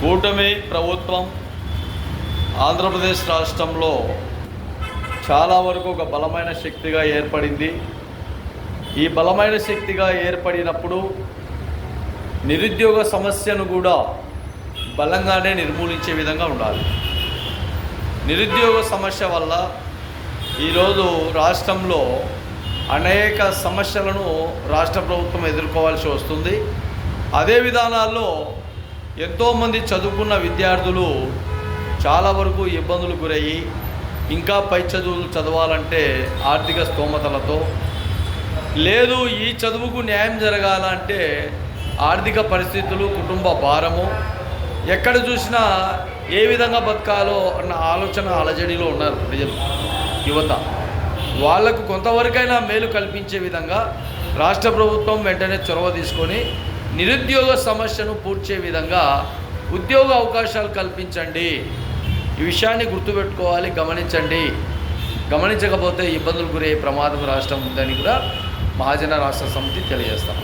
కూటమి ప్రభుత్వం ఆంధ్రప్రదేశ్ రాష్ట్రంలో చాలా వరకు ఒక బలమైన శక్తిగా ఏర్పడింది. ఈ బలమైన శక్తిగా ఏర్పడినప్పుడు నిరుద్యోగ సమస్యను కూడా బలంగానే నిర్మూలించే విధంగా ఉండాలి. నిరుద్యోగ సమస్య వల్ల ఈరోజు రాష్ట్రంలో అనేక సమస్యలను రాష్ట్ర ప్రభుత్వం ఎదుర్కోవాల్సి వస్తుంది. అదే విధానాల్లో ఎంతోమంది చదువుకున్న విద్యార్థులు చాలా వరకు ఇబ్బందులు గురయ్యి ఇంకా పై చదువులు చదవాలంటే ఆర్థిక స్తోమతలతో లేదు, ఈ చదువుకు న్యాయం జరగాలంటే ఆర్థిక పరిస్థితులు, కుటుంబ భారము, ఎక్కడ చూసినా ఏ విధంగా బతకాలో అన్న ఆలోచన అలజడిలో ఉన్నారు ప్రజలు, యువత. వాళ్లకు కొంతవరకైనా మేలు కల్పించే విధంగా రాష్ట్ర ప్రభుత్వం వెంటనే చొరవ తీసుకొని నిరుద్యోగ సమస్యను పూడ్చే విధంగా ఉద్యోగ అవకాశాలు కల్పించండి. ఈ విషయాన్ని గుర్తుపెట్టుకోవాలి, గమనించండి. గమనించకపోతే ఇబ్బందులు గురయ్యే ప్రమాదం రాష్ట్రం ఉందని కూడా మహాజన రాష్ట్ర సమితి తెలియజేస్తాం.